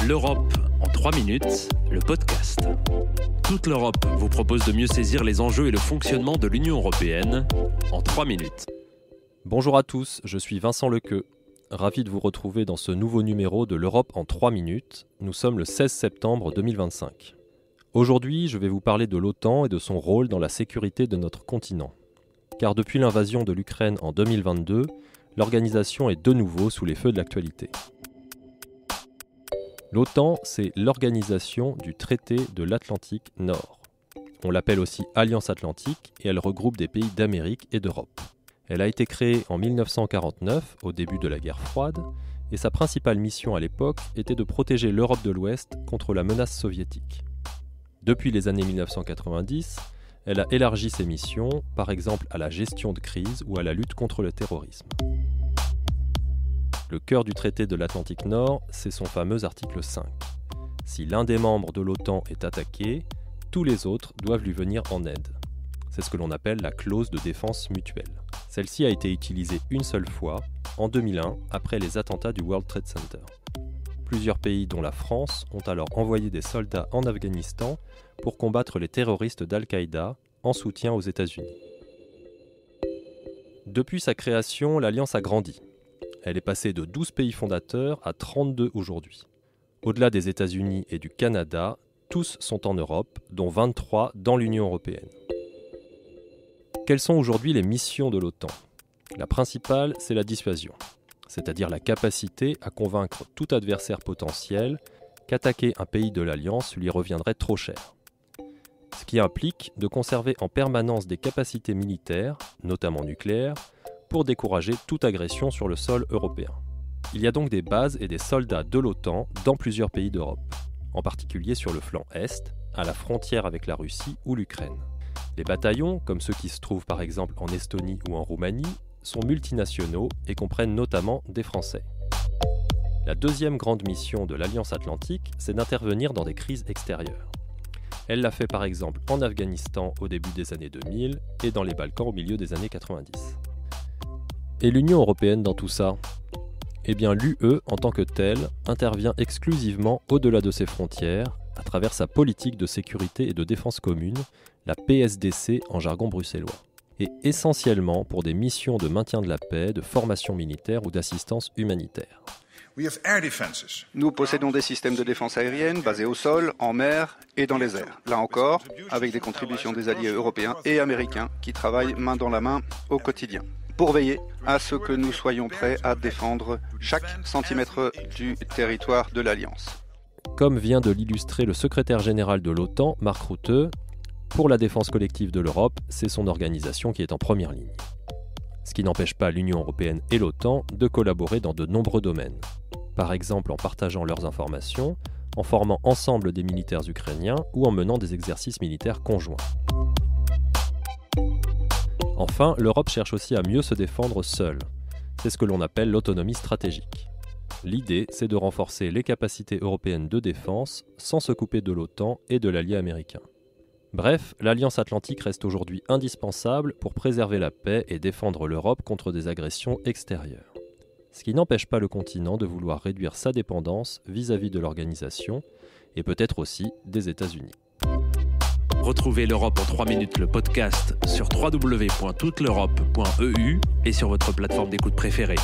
L'Europe en 3 minutes, le podcast. Toute l'Europe vous propose de mieux saisir les enjeux et le fonctionnement de l'Union européenne en 3 minutes. Bonjour à tous, je suis Vincent Lequeux. Ravi de vous retrouver dans ce nouveau numéro de l'Europe en 3 minutes. Nous sommes le 16 septembre 2025. Aujourd'hui, je vais vous parler de l'OTAN et de son rôle dans la sécurité de notre continent. Car depuis l'invasion de l'Ukraine en 2022, l'organisation est de nouveau sous les feux de l'actualité. L'OTAN, c'est l'organisation du traité de l'Atlantique Nord. On l'appelle aussi Alliance Atlantique et elle regroupe des pays d'Amérique et d'Europe. Elle a été créée en 1949, au début de la guerre froide, et sa principale mission à l'époque était de protéger l'Europe de l'Ouest contre la menace soviétique. Depuis les années 1990, elle a élargi ses missions, par exemple à la gestion de crise ou à la lutte contre le terrorisme. Le cœur du traité de l'Atlantique Nord, c'est son fameux article 5. Si l'un des membres de l'OTAN est attaqué, tous les autres doivent lui venir en aide. C'est ce que l'on appelle la clause de défense mutuelle. Celle-ci a été utilisée une seule fois, en 2001, après les attentats du World Trade Center. Plusieurs pays, dont la France, ont alors envoyé des soldats en Afghanistan pour combattre les terroristes d'Al-Qaïda, en soutien aux États-Unis. Depuis sa création, l'Alliance a grandi. Elle est passée de 12 pays fondateurs à 32 aujourd'hui. Au-delà des États-Unis et du Canada, tous sont en Europe, dont 23 dans l'Union européenne. Quelles sont aujourd'hui les missions de l'OTAN ? La principale, c'est la dissuasion, c'est-à-dire la capacité à convaincre tout adversaire potentiel qu'attaquer un pays de l'Alliance lui reviendrait trop cher. Ce qui implique de conserver en permanence des capacités militaires, notamment nucléaires, pour décourager toute agression sur le sol européen. Il y a donc des bases et des soldats de l'OTAN dans plusieurs pays d'Europe, en particulier sur le flanc Est, à la frontière avec la Russie ou l'Ukraine. Les bataillons, comme ceux qui se trouvent par exemple en Estonie ou en Roumanie, sont multinationaux et comprennent notamment des Français. La deuxième grande mission de l'Alliance Atlantique, c'est d'intervenir dans des crises extérieures. Elle l'a fait par exemple en Afghanistan au début des années 2000 et dans les Balkans au milieu des années 90. Et l'Union européenne dans tout ça ? Eh bien l'UE en tant que telle intervient exclusivement au-delà de ses frontières à travers sa politique de sécurité et de défense commune, la PSDC en jargon bruxellois, et essentiellement pour des missions de maintien de la paix, de formation militaire ou d'assistance humanitaire. Nous possédons des systèmes de défense aérienne basés au sol, en mer et dans les airs. Là encore, avec des contributions des alliés européens et américains qui travaillent main dans la main au quotidien, pour veiller à ce que nous soyons prêts à défendre chaque centimètre du territoire de l'Alliance. Comme vient de l'illustrer le secrétaire général de l'OTAN, Mark Rutte, pour la défense collective de l'Europe, c'est son organisation qui est en première ligne. Ce qui n'empêche pas l'Union européenne et l'OTAN de collaborer dans de nombreux domaines. Par exemple en partageant leurs informations, en formant ensemble des militaires ukrainiens ou en menant des exercices militaires conjoints. Enfin, l'Europe cherche aussi à mieux se défendre seule. C'est ce que l'on appelle l'autonomie stratégique. L'idée, c'est de renforcer les capacités européennes de défense sans se couper de l'OTAN et de l'allié américain. Bref, l'Alliance Atlantique reste aujourd'hui indispensable pour préserver la paix et défendre l'Europe contre des agressions extérieures. Ce qui n'empêche pas le continent de vouloir réduire sa dépendance vis-à-vis de l'organisation et peut-être aussi des États-Unis. Retrouvez l'Europe en 3 minutes, le podcast sur www.touteleurope.eu et sur votre plateforme d'écoute préférée.